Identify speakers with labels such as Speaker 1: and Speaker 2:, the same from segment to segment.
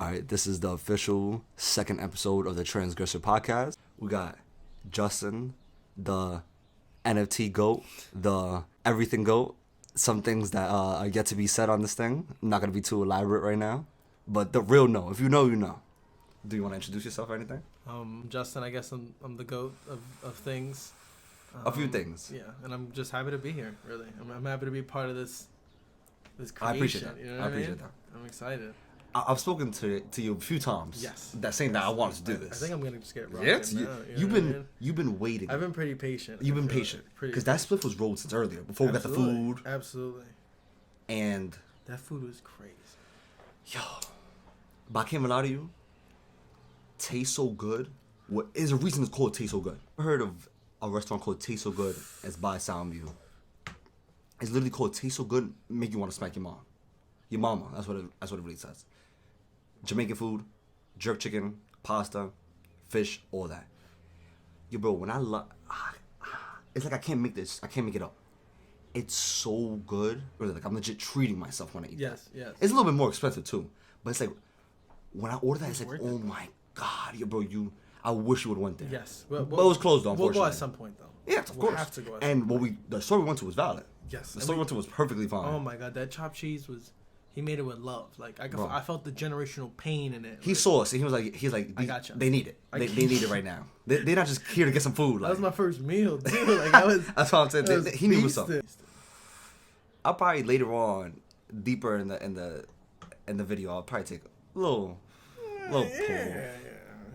Speaker 1: All right, this is the official second episode of the Transgressor podcast. We got Justin, the NFT GOAT, the everything GOAT. Some things that are yet to be said on this thing. I'm not going to be too elaborate right now. But the real know. If you know, you know. Do you want to introduce yourself or anything?
Speaker 2: Justin, I guess I'm the GOAT of things.
Speaker 1: A few things.
Speaker 2: Yeah, and I'm just happy to be here, really. I'm happy to be part of this creation.
Speaker 1: I appreciate that.
Speaker 2: You know what I
Speaker 1: appreciate
Speaker 2: mean?
Speaker 1: that.
Speaker 2: I'm excited.
Speaker 1: I've spoken to you a few times.
Speaker 2: Yes.
Speaker 1: That saying that I wanted to do this.
Speaker 2: I think I'm going to just get rocking
Speaker 1: Yes,
Speaker 2: now.
Speaker 1: you've been waiting.
Speaker 2: I've been pretty patient.
Speaker 1: You've been patient. Because that split was rolled since earlier, before we got the food.
Speaker 2: Absolutely.
Speaker 1: And
Speaker 2: that food was crazy.
Speaker 1: Yo. But I can't lie to you. Tastes so good. What is a reason it's called Taste So Good? I heard of a restaurant called Taste So Good. It's by Soundview. It's literally called Taste So Good, make you want to smack your mom. Your mama. That's what it really says. Jamaican food, jerk chicken, pasta, fish, all that. Yo, bro, when it's like I can't make this. I can't make it up. It's so good. Really, like I'm legit treating myself when I eat
Speaker 2: Yes,
Speaker 1: that.
Speaker 2: yes.
Speaker 1: It's a little bit more expensive too, but it's like when I order that, it's like, oh my god, yo, bro, I wish you would have went there.
Speaker 2: Yes,
Speaker 1: but it was closed though. Unfortunately,
Speaker 2: we'll go at some point though.
Speaker 1: Yeah, of course.
Speaker 2: We'll have to go.
Speaker 1: And the store we went to was valid.
Speaker 2: Yes,
Speaker 1: the store we went to was perfectly fine.
Speaker 2: Oh my god, that chopped cheese was. He made it with love. Like I felt the generational pain in it.
Speaker 1: He saw us, and he's like,
Speaker 2: I gotcha.
Speaker 1: They need it. They need it right now. They're not just here to get some food.
Speaker 2: That was my first meal, dude. Like I was.
Speaker 1: That's what I'm saying. He knew what's up.
Speaker 2: Beasted.
Speaker 1: I'll probably later on, deeper in the video, I'll probably take a little pull.
Speaker 2: Yeah.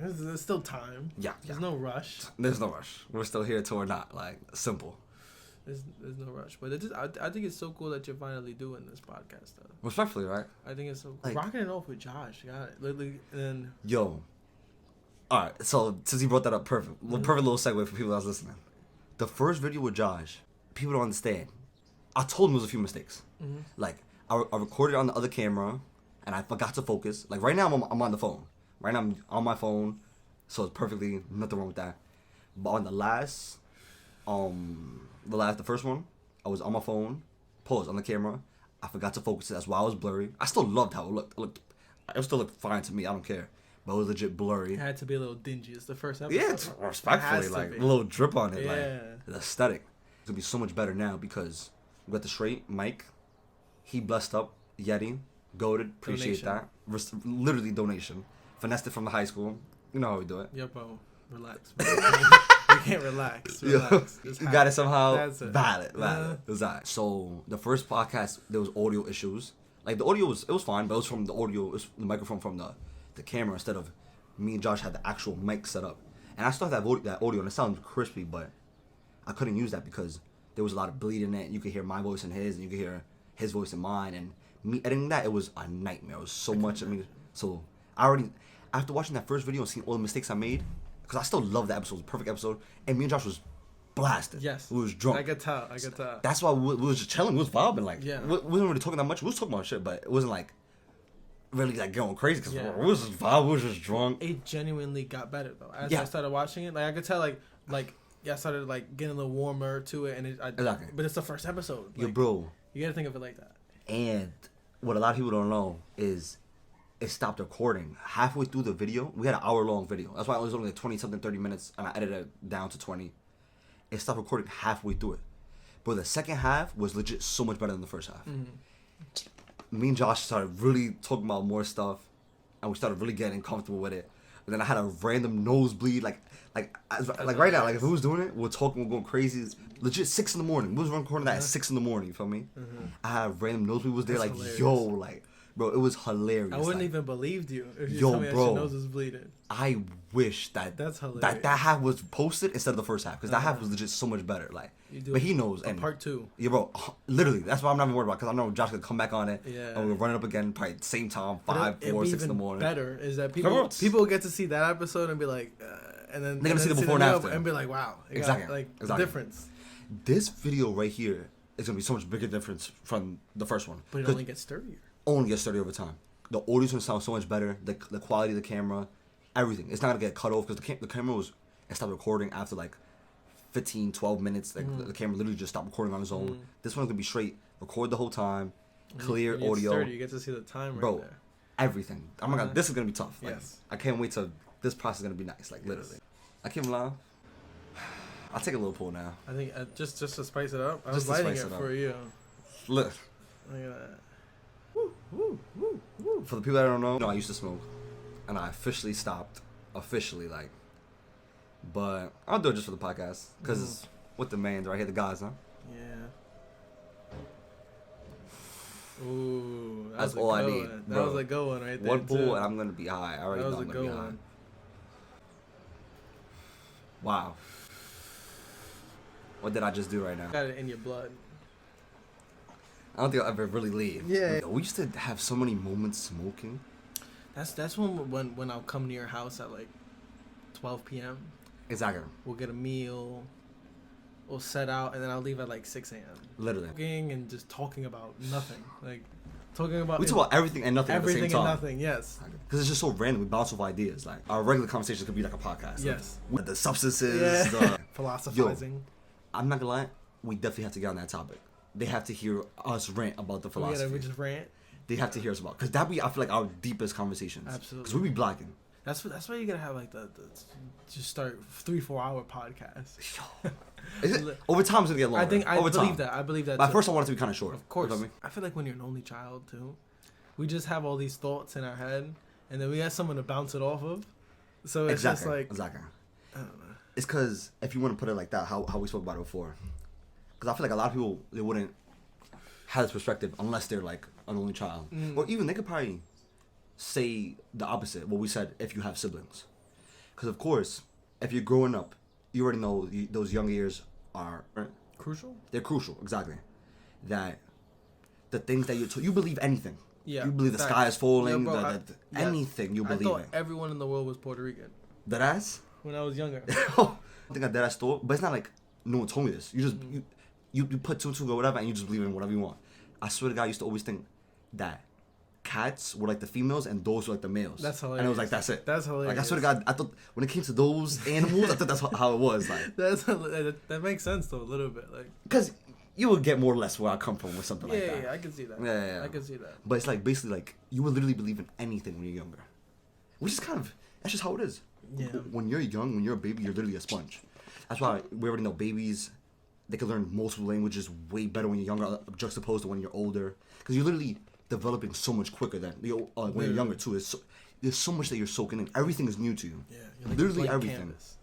Speaker 2: There's still time.
Speaker 1: Yeah.
Speaker 2: There's no rush.
Speaker 1: There's no rush. We're still here till we're not. Like simple.
Speaker 2: There's no rush, but I think it's so cool that you're finally doing this podcast, though.
Speaker 1: Respectfully, right?
Speaker 2: I think it's so
Speaker 1: like,
Speaker 2: rocking it off with Josh. Got it. Literally, and
Speaker 1: yo, all right. So since you brought that up, perfect little segue for people that's listening. The first video with Josh, people don't understand. I told him there was a few mistakes. Mm-hmm. Like I recorded on the other camera, and I forgot to focus. Like right now, I'm on the phone. Right now, I'm on my phone, so it's perfectly nothing wrong with that. But on the first one, I was on my phone, paused on the camera. I forgot to focus it. That's why I was blurry. I still loved how it looked. It still looked fine to me. I don't care. But it was legit blurry.
Speaker 2: It had to be a little dingy. It's the first episode.
Speaker 1: Yeah, it's respectfully, like a little drip on it.
Speaker 2: Yeah.
Speaker 1: Like the aesthetic. It's gonna be so much better now because we got the straight mic. He blessed up Yeti. Goated. Appreciate that. Literally donation. Finessed it from the high school. You know how we do it.
Speaker 2: Yeah, bro. Relax. You can't relax. Relax.
Speaker 1: You got it somehow.
Speaker 2: That's it.
Speaker 1: Valid. Exactly. So the first podcast, there was audio issues. Like the audio was fine, but it was from the audio, it was the microphone from the camera instead of me and Josh had the actual mic set up. And I still have that audio and it sounds crispy, but I couldn't use that because there was a lot of bleed in it. You could hear my voice and his, and you could hear his voice and mine. And me editing that, it was a nightmare. It was so much. So I already, after watching that first video and seeing all the mistakes I made, because I still love that episode. It was a perfect episode. And me and Josh was blasted.
Speaker 2: Yes.
Speaker 1: We was drunk.
Speaker 2: I could tell.
Speaker 1: That's why we was just chilling. We was vibing. Like,
Speaker 2: yeah.
Speaker 1: We wasn't really talking that much. We was talking about shit, but it wasn't like really like going crazy because we was just vibing. We was just drunk.
Speaker 2: It genuinely got better though. As I started watching it, like I could tell I started like getting a little warmer to it, and
Speaker 1: exactly.
Speaker 2: But it's the first episode. Like,
Speaker 1: yo, bro.
Speaker 2: You gotta think of it like that.
Speaker 1: And what a lot of people don't know is it stopped recording halfway through the video. We had an hour-long video. That's why it was only like 20-something, 30 minutes, and I edited it down to 20. It stopped recording halfway through it. But the second half was legit so much better than the first half. Mm-hmm. Me and Josh started really talking about more stuff, and we started really getting comfortable with it. And then I had a random nosebleed, like right now, like if we was doing it, we're talking, we're going crazy. It's legit 6 a.m. We was recording that at 6 a.m. You feel me? Mm-hmm. I had a random nosebleed was there. That's like hilarious. Yo, like. Bro, it was hilarious.
Speaker 2: I wouldn't even believed you if you told me that your nose was bleeding.
Speaker 1: I wish that's hilarious. That half was posted instead of the first half because that half was legit so much better. Like, but he knows. And
Speaker 2: part 2.
Speaker 1: Yeah, bro. Literally, that's why I'm not even worried about because I know Josh could come back on it.
Speaker 2: Yeah.
Speaker 1: And we'll run it up again probably at the same time, 5, 4, 6 in the morning.
Speaker 2: Better is that people get to see that episode and be like, and then
Speaker 1: they're gonna see the before and after
Speaker 2: and be like, wow,
Speaker 1: exactly.
Speaker 2: The difference.
Speaker 1: This video right here is gonna be so much bigger difference from the first one.
Speaker 2: But it only gets sturdier.
Speaker 1: Only gets sturdier over time. The audio's gonna sound so much better. The quality of the camera, everything. It's not gonna get cut off because the camera it stopped recording after like 15, 12 minutes. Like the camera literally just stopped recording on its own. This one's gonna be straight. Record the whole time, clear audio.
Speaker 2: You get to see the time right
Speaker 1: bro,
Speaker 2: there.
Speaker 1: everything. Oh my god, this is gonna be tough. Like,
Speaker 2: Yes.
Speaker 1: I can't wait till this process is gonna be nice. Like literally, I can't lie. I'll take a little pull now.
Speaker 2: I think just to spice it up, I
Speaker 1: Just
Speaker 2: was
Speaker 1: to
Speaker 2: lighting
Speaker 1: spice
Speaker 2: it
Speaker 1: it up.
Speaker 2: for you.
Speaker 1: Look,
Speaker 2: Look at that. Woo, woo, woo, woo.
Speaker 1: for the people that don't know, I used to smoke, and I officially stopped. Officially, like, but I'll do it just for the podcast because with the mains right here, the guys, huh?
Speaker 2: Yeah. Ooh, that
Speaker 1: That's
Speaker 2: was a
Speaker 1: all I
Speaker 2: good
Speaker 1: need,
Speaker 2: one. That
Speaker 1: bro.
Speaker 2: was a good one right there.
Speaker 1: One pull
Speaker 2: too.
Speaker 1: and I'm gonna be high. I already
Speaker 2: That
Speaker 1: know
Speaker 2: was
Speaker 1: I'm
Speaker 2: a
Speaker 1: gonna be
Speaker 2: good
Speaker 1: high.
Speaker 2: one.
Speaker 1: Wow. What did I just do right now?
Speaker 2: Got it in your blood.
Speaker 1: I don't think I'll ever really leave.
Speaker 2: Yeah.
Speaker 1: We used to have so many moments smoking.
Speaker 2: That's when I'll come to your house at like 12 p.m.
Speaker 1: Exactly.
Speaker 2: We'll get a meal. We'll set out, and then I'll leave at like 6 a.m.
Speaker 1: Literally.
Speaker 2: Talking and just talking about nothing. Like, talking about...
Speaker 1: We talk about everything and nothing
Speaker 2: everything
Speaker 1: at the same time.
Speaker 2: and nothing, yes.
Speaker 1: Because it's just so random. We bounce off ideas. Like, our regular conversation could be like a podcast.
Speaker 2: Yes.
Speaker 1: Like, with the substances.
Speaker 2: Yeah. Philosophizing.
Speaker 1: I'm not gonna lie. We definitely have to get on that topic. They have to hear us rant about the philosophy.
Speaker 2: We just rant.
Speaker 1: They have to hear us about. Because that be, I feel like, our deepest conversations.
Speaker 2: Absolutely.
Speaker 1: Because we be blocking.
Speaker 2: That's why you gotta have like the just start 3-4 hour podcast.
Speaker 1: Is it, over time it's gonna get longer.
Speaker 2: I
Speaker 1: over
Speaker 2: believe
Speaker 1: time.
Speaker 2: that. I believe that.
Speaker 1: But at
Speaker 2: too.
Speaker 1: first I want it to be kind of short.
Speaker 2: Of course.
Speaker 1: You know what
Speaker 2: I feel like when you're an only child too, we just have all these thoughts in our head, and then we have someone to bounce it off of. So it's
Speaker 1: exactly.
Speaker 2: just like
Speaker 1: Exactly.
Speaker 2: I don't know.
Speaker 1: It's because if you want to put it like that, how we spoke about it before. Because I feel like a lot of people, they wouldn't have this perspective unless they're like an only child. Or even they could probably say the opposite, what we said, if you have siblings. Because of course, if you're growing up, you already know those young years are...
Speaker 2: Crucial?
Speaker 1: They're crucial, exactly. That the things that you believe anything.
Speaker 2: Yeah.
Speaker 1: You believe the
Speaker 2: facts.
Speaker 1: sky is falling,
Speaker 2: Yeah, bro,
Speaker 1: yes. Anything you believe
Speaker 2: I thought
Speaker 1: in.
Speaker 2: everyone in the world was Puerto Rican
Speaker 1: That ass?
Speaker 2: when I was younger.
Speaker 1: I think I dead ass thought, but it's not like no one told me this. You just you put two or whatever, and you just believe in whatever you want. I swear to God, I used to always think that cats were like the females and dogs were like the males.
Speaker 2: That's hilarious.
Speaker 1: And it was like that's it.
Speaker 2: That's hilarious.
Speaker 1: Like I swear to God, I thought when it came to those animals, I thought that's how it was. Like
Speaker 2: That makes sense though a little bit like.
Speaker 1: because you would get more or less where I come from with something like that.
Speaker 2: Yeah, I can see that.
Speaker 1: Yeah.
Speaker 2: I can see that.
Speaker 1: But it's like basically like you would literally believe in anything when you're younger, which is kind of that's just how it is.
Speaker 2: Yeah.
Speaker 1: When you're young, when you're a baby, you're literally a sponge. That's why we already know babies, they can learn multiple languages way better when you're younger, juxtaposed to when you're older. Because you're literally developing so much quicker than when you're younger too. There's so much that you're soaking in. Everything is new to you.
Speaker 2: Yeah, you're like
Speaker 1: literally
Speaker 2: a blank
Speaker 1: everything.
Speaker 2: canvas.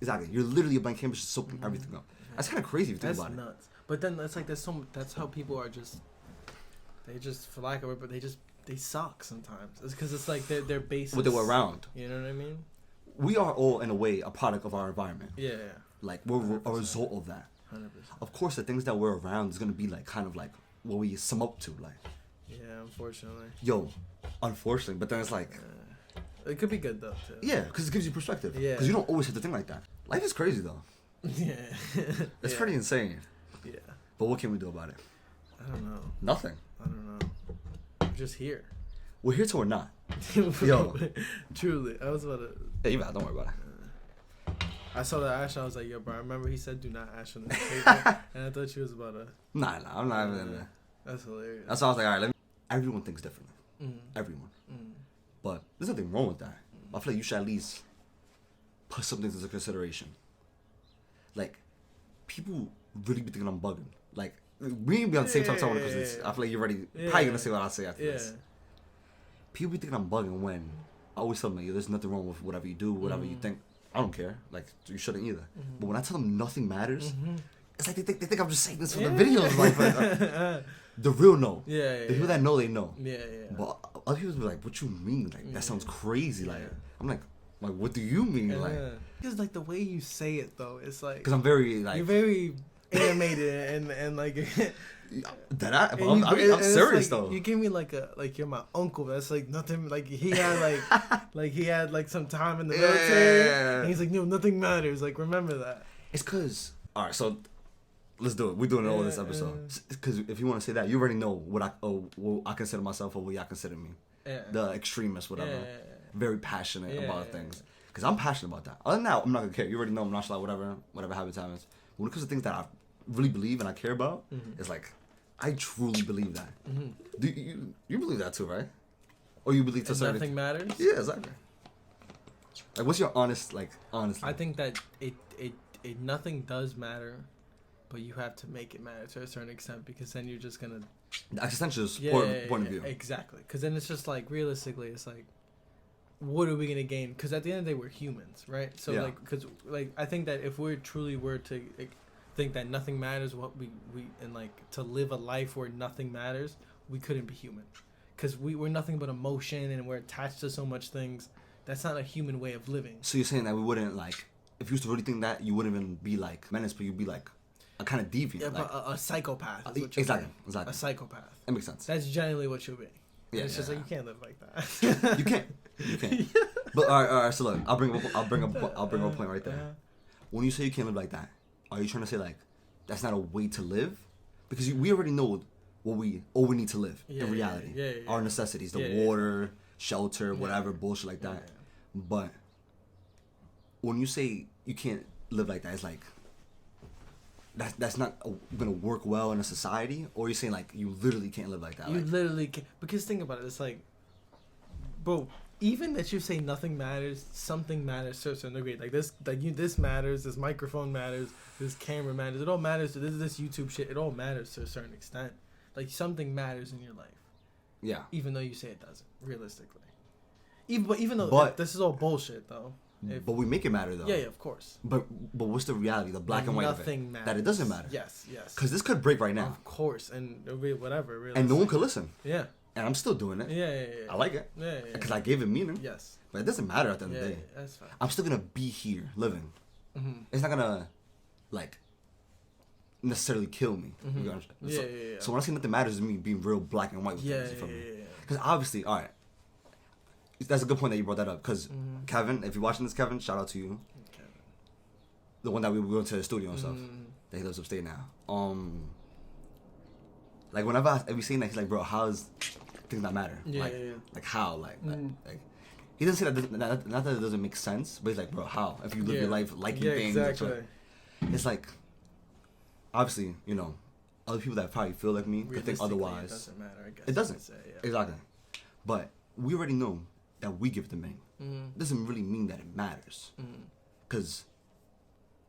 Speaker 1: Exactly. You're literally a blank canvas just soaking everything up. That's kind of crazy if you think
Speaker 2: That's
Speaker 1: about it.
Speaker 2: nuts. But then that's like that's how people are just. They just, for lack of it, but they suck sometimes. It's because it's like their basis.
Speaker 1: What they were around.
Speaker 2: You know what I mean?
Speaker 1: We are all in a way a product of our environment.
Speaker 2: Yeah.
Speaker 1: Like we're
Speaker 2: 100%.
Speaker 1: a result of that.
Speaker 2: 100%.
Speaker 1: Of course, the things that we're around is gonna be like kind of like what we sum up to. Like,
Speaker 2: Yeah, unfortunately.
Speaker 1: yo, unfortunately, but then it's like,
Speaker 2: It could be good though too.
Speaker 1: yeah, because it gives you perspective.
Speaker 2: Yeah.
Speaker 1: Because you don't always have to think like that. Life is crazy though.
Speaker 2: Yeah.
Speaker 1: It's
Speaker 2: Yeah.
Speaker 1: pretty insane.
Speaker 2: Yeah.
Speaker 1: But what can we do about it?
Speaker 2: I don't know.
Speaker 1: Nothing.
Speaker 2: I don't know. We're just here.
Speaker 1: We're here till we're not. Yo.
Speaker 2: Truly, I was about to.
Speaker 1: Yeah, you bad. Don't worry about it.
Speaker 2: I saw that ash and I was like, yo, bro, I remember he said do not ash on this table. And I thought she was about to.
Speaker 1: Nah, I'm not even in there.
Speaker 2: That's hilarious.
Speaker 1: That's why I was like, all right, everyone thinks differently.
Speaker 2: Mm.
Speaker 1: Everyone.
Speaker 2: Mm.
Speaker 1: But there's nothing wrong with that. I feel like you should at least put some things into consideration. Like, people really be thinking I'm bugging. Like, we ain't be on the same time talking because I feel like you're already probably gonna say what I say after this. People be thinking I'm bugging when I always tell them, like, there's nothing wrong with whatever you do, whatever you think. I don't care. Like, you shouldn't either. But when I tell them nothing matters, it's like they think I'm just saying this for the videos. Like, the real know. The people that know, they know.
Speaker 2: Yeah.
Speaker 1: But other people be like, what you mean? Like, that sounds crazy. Like, I'm like, what do you mean? Like,
Speaker 2: because like the way you say it though, it's like
Speaker 1: because I'm very like
Speaker 2: you're very animated and like
Speaker 1: I'm serious
Speaker 2: like,
Speaker 1: though.
Speaker 2: You give me like you're my uncle. That's like nothing. Like he had like some time in the military. And he's like, no, nothing matters. Like remember that.
Speaker 1: It's cause all right. So let's do it. We're doing it all this episode. Because if you want to say that, you already know what I consider myself or what y'all consider me.
Speaker 2: Yeah.
Speaker 1: The extremist, whatever.
Speaker 2: Yeah.
Speaker 1: Very passionate about things. Because I'm passionate about that. Other than that, I'm not gonna care. You already know I'm not like whatever happens. But when it comes to things that I really believe and I care about, it's like I truly believe that. Do you believe that too, right? or you believe to
Speaker 2: And
Speaker 1: certain
Speaker 2: nothing matters.
Speaker 1: Yeah, exactly. Like, what's your honestly?
Speaker 2: I think that it nothing does matter, but you have to make it matter to a certain extent, because then you're just gonna
Speaker 1: The existential point of view.
Speaker 2: Exactly, because then it's just like, realistically, it's like, what are we gonna gain? Because at the end of the day, we're humans, right? So like, because like, I think that if we truly were to think that nothing matters, what we and like to live a life where nothing matters, we couldn't be human, because we're nothing but emotion, and we're attached to so much things. That's not a human way of living.
Speaker 1: So you're saying that we wouldn't, like, if you used to really think that, you wouldn't even be like menace, but you'd be like a kind of deviant.
Speaker 2: Yeah,
Speaker 1: like,
Speaker 2: but a psychopath. Is what
Speaker 1: exactly.
Speaker 2: A psychopath.
Speaker 1: That makes sense.
Speaker 2: That's generally what you'll be.
Speaker 1: Yeah,
Speaker 2: it's just like, you can't live like
Speaker 1: Yeah,
Speaker 2: that.
Speaker 1: you can't. You can't. But all right. So look, I'll bring up a point right there. When you say you can't live like that, are you trying to say like that's not a way to live? Because we already know what we need to live in reality.
Speaker 2: Yeah.
Speaker 1: Our necessities, the water, shelter, whatever bullshit like that. But when you say you can't live like that, it's like that's not gonna work well in a society, or you're saying like you literally can't live like that.
Speaker 2: You literally can't, because think about it. It's like, bro, even that you say nothing matters, something matters to a certain degree. Like this, this matters. This microphone matters. This camera matters. It all matters. This YouTube shit. It all matters to a certain extent. Like, something matters in your life.
Speaker 1: Yeah.
Speaker 2: Even though you say it doesn't, realistically. Even though this is all bullshit, though.
Speaker 1: But we make it matter, though.
Speaker 2: Yeah, of course.
Speaker 1: But what's the reality, the black and white of it?
Speaker 2: Nothing matters.
Speaker 1: That it doesn't matter.
Speaker 2: Yes.
Speaker 1: Because this could break right now.
Speaker 2: Of course, and it'll be whatever.
Speaker 1: And no one could listen.
Speaker 2: Yeah.
Speaker 1: And I'm still doing it.
Speaker 2: Yeah.
Speaker 1: I like it.
Speaker 2: Yeah.
Speaker 1: Because I gave it meaning.
Speaker 2: Yes.
Speaker 1: But it doesn't matter at the end of the day.
Speaker 2: That's fine.
Speaker 1: I'm still going to be here, living.
Speaker 2: Mm-hmm.
Speaker 1: It's not going to, like, necessarily kill me.
Speaker 2: Mm-hmm.
Speaker 1: So when I say nothing matters, is me being real black and white with things. Because obviously, all right. That's a good point that you brought that up. Because Kevin, if you're watching this, Kevin, shout out to you.
Speaker 2: Kevin.
Speaker 1: The one that we were going to the studio and stuff. That he lives upstate now. Like, whenever I've seen that, he's like, bro, how's things not matter? Like how? Like he doesn't say that, not that it doesn't make sense, but he's like, bro, how? If you live your life liking things.
Speaker 2: Exactly.
Speaker 1: It's like, obviously, you know, other people that probably feel like me could think otherwise.
Speaker 2: It doesn't matter, I guess.
Speaker 1: It doesn't. Exactly. But we already know that we give the meaning. It doesn't really mean that it matters. Because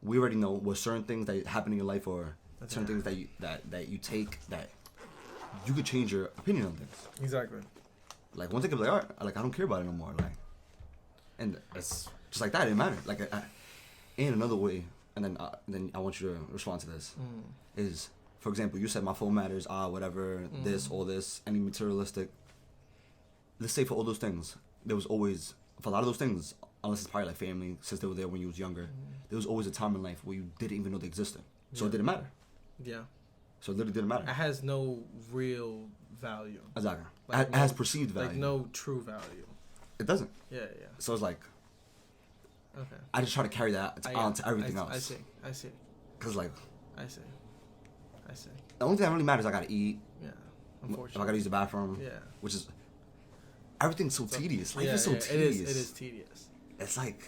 Speaker 1: we already know what certain things that happen in your life, or certain things that you take, that you could change your opinion on things. Exactly. Like, one thing could be like, all right, like, I don't care about it no more. Like, and it's just like that. It didn't matter. Like, in another way, and then I want you to respond to this. Is, for example, you said my phone matters, whatever, this, all this, any materialistic. Let's say for all those things, there was always, for a lot of those things, unless it's probably like family, since they were there when you was younger, there was always a time in life where you didn't even know they existed. So it didn't matter. Yeah. So it literally didn't matter.
Speaker 2: It has no real value.
Speaker 1: Exactly. Like, it has perceived value.
Speaker 2: Like, no true value.
Speaker 1: It doesn't.
Speaker 2: Yeah.
Speaker 1: So it's like,
Speaker 2: okay.
Speaker 1: I just try to carry that on to everything else.
Speaker 2: I see.
Speaker 1: Because, like,
Speaker 2: I see.
Speaker 1: the only thing that really matters is I gotta eat.
Speaker 2: Yeah. Unfortunately.
Speaker 1: If I gotta use the bathroom. Yeah. Which is, everything's so tedious. Life is so tedious.
Speaker 2: It is tedious.
Speaker 1: It's like.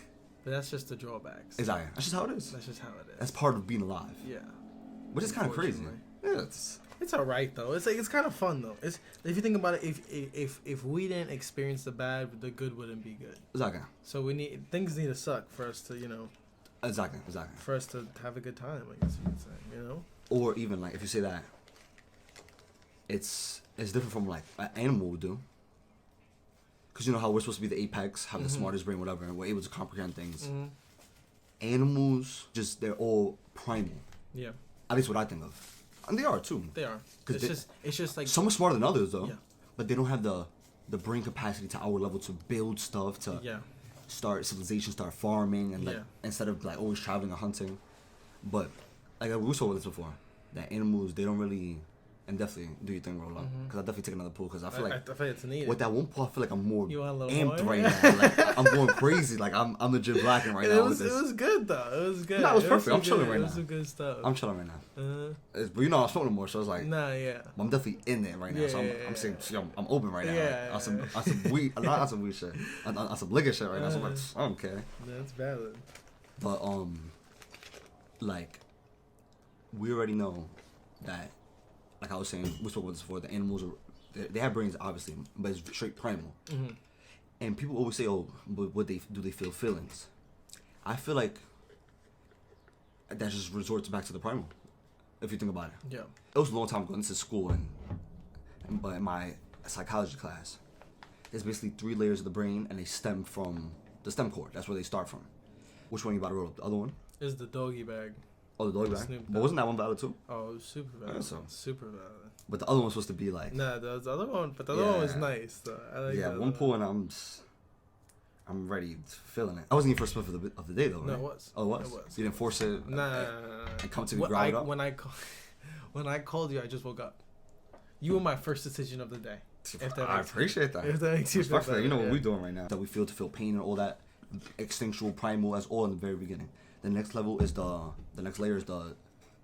Speaker 2: But that's just the drawbacks.
Speaker 1: Exactly. That's just how it is. That's part of being alive. Yeah. Which is kind of crazy. Yeah,
Speaker 2: it's alright though. It's like, it's kind of fun though. It's, if you think about it, if we didn't experience the bad, the good wouldn't be good.
Speaker 1: Exactly.
Speaker 2: So things need to suck for us to, you know.
Speaker 1: Exactly.
Speaker 2: For us to have a good time, I guess you could say, you know.
Speaker 1: Or even like, if you say that, it's different from like an animal would do. Because you know how we're supposed to be the apex, have the smartest brain, whatever, and we're able to comprehend things. Animals, they're all primal. Yeah. At least what I think of. And they are too.
Speaker 2: They are. It's just like,
Speaker 1: some are smarter than others though. Yeah. But they don't have the brain capacity to our level to build stuff, to start civilization, start farming, and like instead of like always traveling or hunting. But like we saw this before, that animals, they don't really. And definitely do your thing, roll up. Because I definitely take another pool. Because I feel like
Speaker 2: it's needed.
Speaker 1: With that one pool, I feel like I'm more amped right now. Like, I'm going crazy. Like, I'm legit blacking right now with this.
Speaker 2: It was good, though. It was good.
Speaker 1: No, it was perfect. I'm chilling right now.
Speaker 2: It was some good stuff.
Speaker 1: I'm chilling right now. But you know, I'm smoking more, so it's like...
Speaker 2: Nah, yeah.
Speaker 1: I'm definitely in it right now. So I'm saying, I'm open right now.
Speaker 2: Yeah.
Speaker 1: On some weed... Not on some weed shit. On some liquor shit right now. So I'm like, I don't care.
Speaker 2: That's valid.
Speaker 1: But, like, we already know that... Like I was saying, we spoke about this before. The animals they have brains obviously, but it's straight primal.
Speaker 2: Mm-hmm.
Speaker 1: And people always say, "Oh, but do they feel feelings?" I feel like that just resorts back to the primal. If you think about it,
Speaker 2: Yeah.
Speaker 1: it was a long time ago. This is school, but in my psychology class, there's basically 3 layers of the brain, and they stem from the stem cord. That's where they start from. Which one you about to roll up? The other one?
Speaker 2: Is the doggy bag.
Speaker 1: Oh, the dog bag. But wasn't that one valid too?
Speaker 2: Oh, it was super valid.
Speaker 1: Yeah, so.
Speaker 2: Super valid.
Speaker 1: But the other one was supposed to be like.
Speaker 2: Nah, the other one, but the other one was nice though. I like
Speaker 1: yeah,
Speaker 2: that
Speaker 1: one pull and I'm ready, feeling it. I wasn't even first split of the day though, right?
Speaker 2: No, it was.
Speaker 1: Oh, it was? You didn't force it?
Speaker 2: Nah.
Speaker 1: And come to me, grab it up?
Speaker 2: When I called you, I just woke up. You were my first decision of the day.
Speaker 1: I appreciate that.
Speaker 2: If that makes you feel better,
Speaker 1: you know what we're doing right now. That we feel pain and all that instinctual primal, that's all in the very beginning. The next level is the next layer is the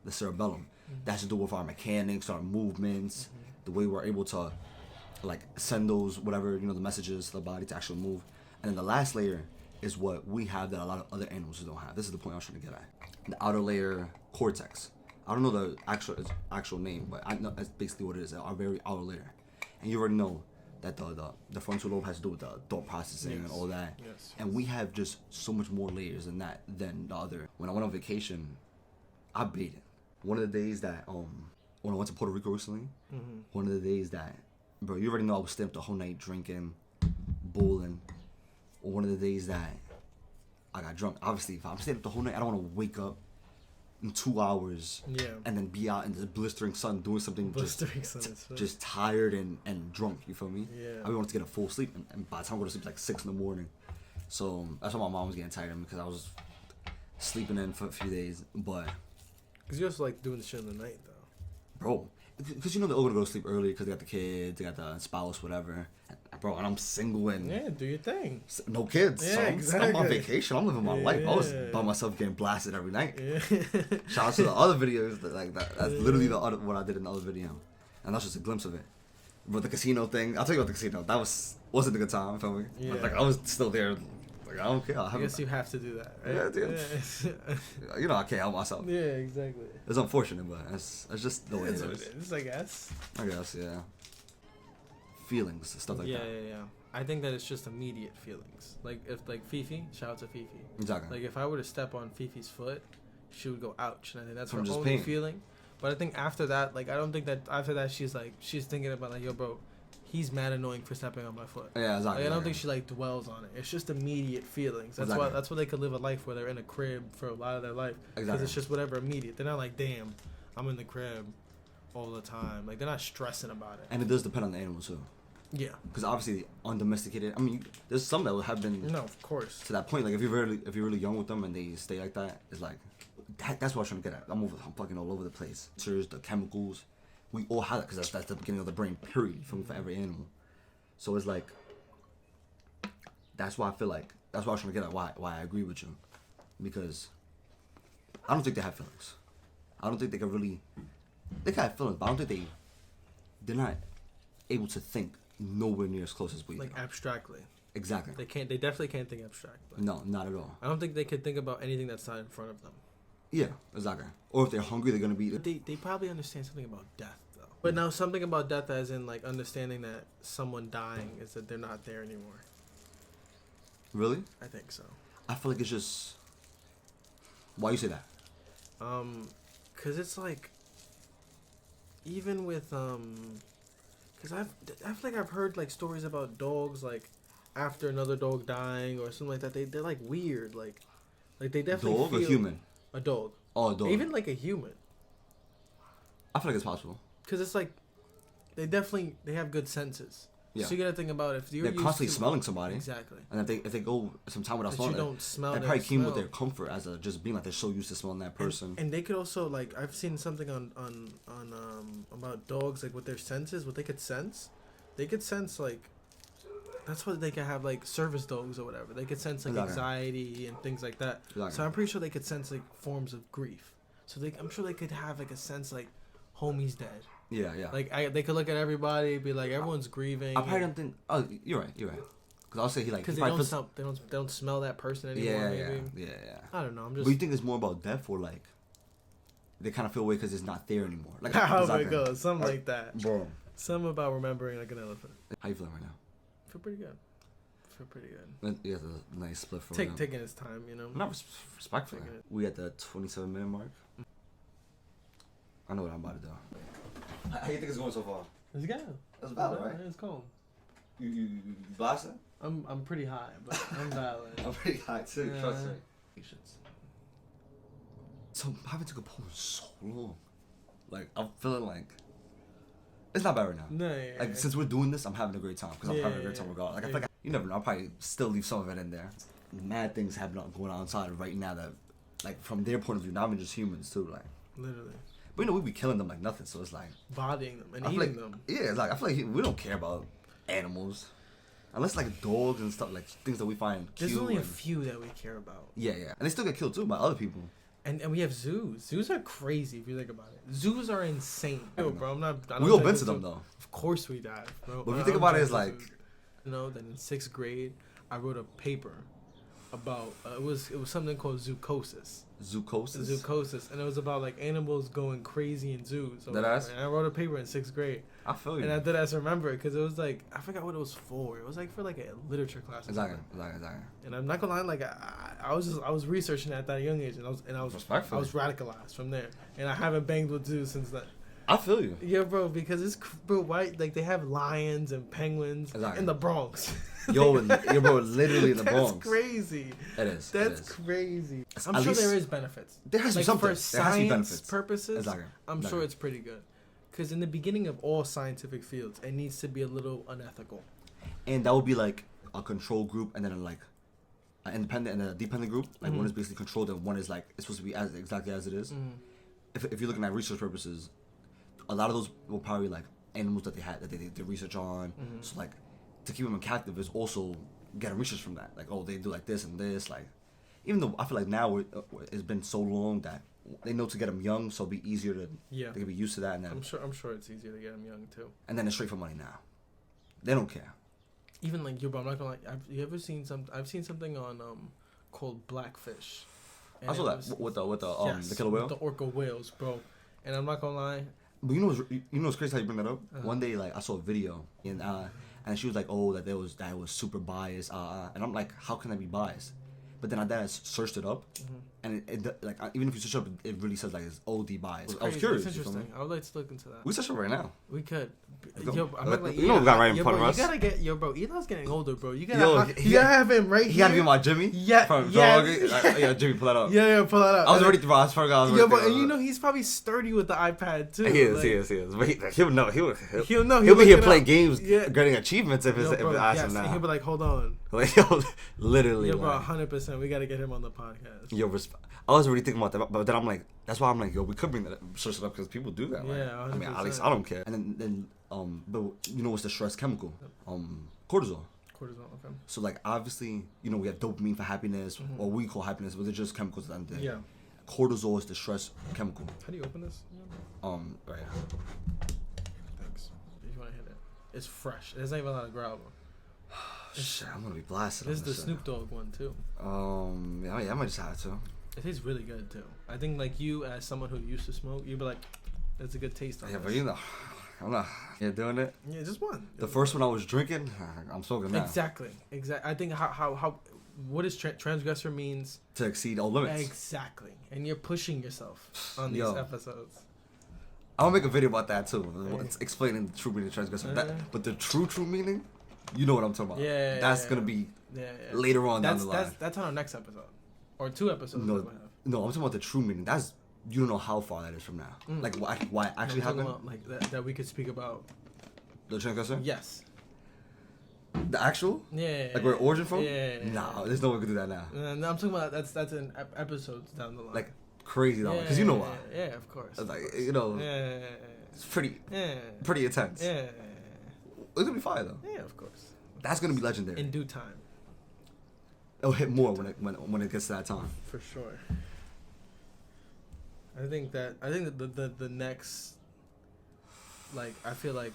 Speaker 1: cerebellum. Mm-hmm. That's to do with our mechanics, our movements, the way we're able to like send those whatever, the messages to the body to actually move. And then the last layer is what we have that a lot of other animals don't have. This is the point I was trying to get at. The outer layer cortex. I don't know the actual name, but I know that's basically what it is. Our very outer layer. And you already know that the frontal lobe has to do with the thought processing and all that.
Speaker 2: Yes.
Speaker 1: And we have just so much more layers than that than the other. When I went on vacation, I baited. One of the days that when I went to Puerto Rico recently, one of the days that, bro, you already know I was staying up the whole night drinking, bowling. Or one of the days that I got drunk. Obviously, if I'm staying up the whole night, I don't want to wake up in 2 hours and then be out in the blistering sun doing something just tired and drunk. You feel me?
Speaker 2: Yeah.
Speaker 1: I wanted to get a full sleep, and by the time I go to sleep, it's like 6 in the morning. So that's why my mom was getting tired of me, because I was sleeping in for a few days. But
Speaker 2: because you also like doing the shit in the night though,
Speaker 1: bro. Because they're all gonna go to sleep early because they got the kids, they got the spouse, whatever. Bro, and I'm single and
Speaker 2: do your thing.
Speaker 1: No kids.
Speaker 2: Yeah,
Speaker 1: So
Speaker 2: exactly.
Speaker 1: I'm on vacation. I'm living my life. I was by myself getting blasted every night. Shout out to the other videos that's literally what I did in the other video, and that's just a glimpse of it. But the casino thing, I'll tell you about the casino. That wasn't a good time. Feel me?
Speaker 2: Yeah.
Speaker 1: Like I was still there. Like I don't care.
Speaker 2: I guess you have to do that. Right?
Speaker 1: Yeah, dude. I can't help myself.
Speaker 2: Yeah, exactly.
Speaker 1: It's unfortunate, but it's just the way it is.
Speaker 2: I guess.
Speaker 1: Yeah. Feelings, stuff like that.
Speaker 2: Yeah. I think that it's just immediate feelings. Like if Fifi, shout out to Fifi.
Speaker 1: Exactly.
Speaker 2: Like if I were to step on Fifi's foot, she would go ouch, and I think that's
Speaker 1: From
Speaker 2: her
Speaker 1: just
Speaker 2: only
Speaker 1: pain.
Speaker 2: feeling. But I think after that, like I don't think that after that she's thinking about like, yo, bro, he's mad annoying for stepping on my foot.
Speaker 1: Yeah, exactly.
Speaker 2: Like, I don't think she dwells on it. It's just immediate feelings. That's why they could live a life where they're in a crib for a lot of their life. Because it's just whatever immediate. They're not like, damn, I'm in the crib all the time. Like they're not stressing about it.
Speaker 1: And it does depend on the animal too.
Speaker 2: Yeah.
Speaker 1: Because obviously undomesticated. I mean, there's some that have been.
Speaker 2: No, of course.
Speaker 1: To that point, like if you're really young with them and they stay like that, it's like that's what I was trying to get at. I'm fucking all over the place. The chemicals, we all have that because that's the beginning of the brain. Period. For every animal. So it's like that's why I feel like that's what I was trying to get at. Why I agree with you, because I don't think they have feelings. I don't think they can really. They can have feelings, but I don't think they're not able to think nowhere near as close as we.
Speaker 2: Like abstractly.
Speaker 1: Exactly.
Speaker 2: They definitely can't think abstractly.
Speaker 1: No, not at all.
Speaker 2: I don't think they could think about anything that's not in front of them.
Speaker 1: Yeah, exactly. Or if they're hungry, they're gonna be.
Speaker 2: They probably understand something about death though. But now something about death, as in like understanding that someone dying is that they're not there anymore.
Speaker 1: Really?
Speaker 2: I think so.
Speaker 1: I feel like it's just. Why you say that?
Speaker 2: 'Cause it's like. Even with because I feel like I've heard like stories about dogs like after another dog dying or something like that. They're like weird like they definitely
Speaker 1: dog
Speaker 2: feel
Speaker 1: or human.
Speaker 2: A dog.
Speaker 1: Oh, a dog.
Speaker 2: Even like a human.
Speaker 1: I feel like it's possible.
Speaker 2: Because it's like they have good senses.
Speaker 1: Yeah.
Speaker 2: So you gotta think about if you're
Speaker 1: they're constantly smelling somebody.
Speaker 2: Exactly.
Speaker 1: And if they go some time without
Speaker 2: smelling,
Speaker 1: smelling,
Speaker 2: you don't smell.
Speaker 1: That probably came with their comfort as just being like they're so used to smelling that person.
Speaker 2: And they could also like I've seen something on about dogs like with their senses, what they could sense. They could sense like that's what they could have like service dogs or whatever. They could sense like anxiety and things like that. Exactly. So I'm pretty sure they could sense like forms of grief. So I'm sure they could have like a sense like homie's dead.
Speaker 1: Yeah.
Speaker 2: Like they could look at everybody, be like everyone's grieving.
Speaker 1: I probably don't think. Oh, you're right. Because I'll say because
Speaker 2: they don't smell that person anymore.
Speaker 1: Yeah.
Speaker 2: I don't know. I'm just.
Speaker 1: But you think it's more about death or like they kind of feel away because it's not there anymore? Like
Speaker 2: oh my god, something like that,
Speaker 1: bro.
Speaker 2: Some about remembering like an elephant.
Speaker 1: How you feeling right now?
Speaker 2: Feel pretty good. Feel pretty good.
Speaker 1: Yeah, a nice split for
Speaker 2: taking his time, you know.
Speaker 1: Not respectful. We at the 27-minute mark. I know what I'm about to do. How you think it's going so far?
Speaker 2: It's good.
Speaker 1: That's valid, right?
Speaker 2: It's cold.
Speaker 1: You blasting?
Speaker 2: I'm pretty high, but I'm valid.
Speaker 1: I'm pretty high too. Trust me. So having to go home so long. Like I'm feeling like it's not bad right now.
Speaker 2: No, yeah,
Speaker 1: like since we're doing this, I'm having a great time because I'm having a great time regardless. Like I feel like you never know. I'll probably still leave some of it in there. Mad things have not going on outside right now that, like from their point of view, not even just humans too. Like
Speaker 2: literally.
Speaker 1: But you know we be killing them like nothing, so it's like
Speaker 2: bodying them and eating them.
Speaker 1: Yeah, it's like I feel like we don't care about animals, unless like dogs and stuff, like things that we find cute.
Speaker 2: There's only a few that we care about.
Speaker 1: Yeah, and they still get killed too by other people. And
Speaker 2: we have zoos. Zoos are crazy if you think about it. Zoos are insane. Yo, bro, I'm not.
Speaker 1: We all been to them though.
Speaker 2: Of course we dive, bro.
Speaker 1: But if you think about it, it's like,
Speaker 2: you know, that in 6th grade, I wrote a paper about it was something called zoochosis. Zoochosis, and it was about like animals going crazy in zoos. And I wrote a paper in 6th grade.
Speaker 1: I feel you.
Speaker 2: And I did as remember it because it was like I forgot what it was for. It was like for like a literature class.
Speaker 1: Exactly.
Speaker 2: And I'm not gonna lie, like I was researching at that young age, and I was radicalized from there, and I haven't banged with zoos since then.
Speaker 1: I feel you.
Speaker 2: Yeah, bro, because it's white. Like they have lions and penguins in the Bronx.
Speaker 1: Yo, bro, literally in the Bronx.
Speaker 2: That's crazy.
Speaker 1: It is.
Speaker 2: That's crazy. I'm
Speaker 1: At
Speaker 2: sure
Speaker 1: least,
Speaker 2: there is benefits.
Speaker 1: There has to be something.
Speaker 2: For science purposes, I'm
Speaker 1: Exactly.
Speaker 2: sure it's pretty good. Because in the beginning of all scientific fields, it needs to be a little unethical.
Speaker 1: And that would be like a control group, and then like an independent and a dependent group. Like one is basically controlled, and one is like it's supposed to be exactly as it is. If you're looking at research purposes, a lot of those will probably like animals that they did research on. So like to keep them captive is also getting research from that. Like, oh, they do like this and this. Like, even though I feel like now it's been so long that they know to get them young, so it'll be easier to they can be used to that. And then
Speaker 2: I'm sure it's easier to get them young too. And
Speaker 1: then it's straight for money now. They don't care.
Speaker 2: Even like bro, I'm not gonna like. I've seen something on called Blackfish.
Speaker 1: I saw that with the killer whale,
Speaker 2: the orca whales, bro. And I'm not gonna lie.
Speaker 1: But you know what's crazy how you bring that up? One day, like I saw a video and she was like, "Oh, that was super biased," and I'm like, "How can I be biased?" But then I searched it up, and it like even if you search it up, it really says like it's OD biased. I was curious.
Speaker 2: That's interesting. I would like to look into that.
Speaker 1: We search it right now.
Speaker 2: We could.
Speaker 1: Yo, we got right in front of us.
Speaker 2: You gotta get bro. Elon's getting older, bro. You gotta have him right here.
Speaker 1: He gotta be my Jimmy.
Speaker 2: Yeah,
Speaker 1: yeah. Jimmy, pull that up.
Speaker 2: Yeah, pull that up.
Speaker 1: I was already through. I forgot.
Speaker 2: And you know he's probably sturdy with the iPad too.
Speaker 1: He is. But he'll know.
Speaker 2: He'll know.
Speaker 1: He'll be here playing games, getting achievements if I ask him now.
Speaker 2: He'll be like, hold on.
Speaker 1: Literally.
Speaker 2: Yo, bro, 100%. We gotta get him on the podcast.
Speaker 1: Yo, I was already thinking about that, but then I'm like, that's why I'm like, yo, we could bring that search it up because people do that.
Speaker 2: Yeah,
Speaker 1: I mean, at least I don't care. And then but you know what's the stress chemical? Cortisol.
Speaker 2: Cortisol, okay.
Speaker 1: So like obviously, you know, we have dopamine for happiness, or we call happiness, but they're just chemicals at the end of the day.
Speaker 2: Yeah.
Speaker 1: Cortisol is the stress chemical.
Speaker 2: How do you open this?
Speaker 1: Right.
Speaker 2: Thanks. If you want to hit it, it's fresh. There's not even a lot of gravel.
Speaker 1: Shit, I'm gonna be blasted.
Speaker 2: This is the Snoop Dogg one too.
Speaker 1: Yeah, I might just have to.
Speaker 2: It tastes really good too. I think like you, as someone who used to smoke, you'd be like, "That's a good taste."
Speaker 1: Yeah, but you know, I'm not. You're doing it.
Speaker 2: Yeah, just one.
Speaker 1: The first one I was drinking, I'm smoking now.
Speaker 2: Exactly. I think how what is transgressor means
Speaker 1: to exceed all limits.
Speaker 2: Exactly, and you're pushing yourself on these episodes.
Speaker 1: I'll make a video about that too. It's explaining the true meaning of transgressor. But the true meaning, you know what I'm talking about.
Speaker 2: Yeah.
Speaker 1: That's gonna be later on down the line.
Speaker 2: That's on our next episode, or 2 episodes.
Speaker 1: No, I'm talking about the true meaning. That's you don't know how far that is from now. Like why it actually happened.
Speaker 2: Like that we could speak about.
Speaker 1: The transgressor?
Speaker 2: Yes.
Speaker 1: The actual?
Speaker 2: Yeah.
Speaker 1: Like where origin from?
Speaker 2: Yeah.
Speaker 1: No, there's no way we could do that now.
Speaker 2: No, I'm talking about that's in episodes down the line.
Speaker 1: Like crazy though, because you know why.
Speaker 2: Yeah, of course.
Speaker 1: Like you know.
Speaker 2: Yeah.
Speaker 1: It's pretty intense.
Speaker 2: Yeah.
Speaker 1: It's gonna be fire though.
Speaker 2: Yeah, of course. That's
Speaker 1: gonna be legendary.
Speaker 2: In due time.
Speaker 1: It'll hit more when it gets to that time.
Speaker 2: For sure. I think that the next, like, I feel like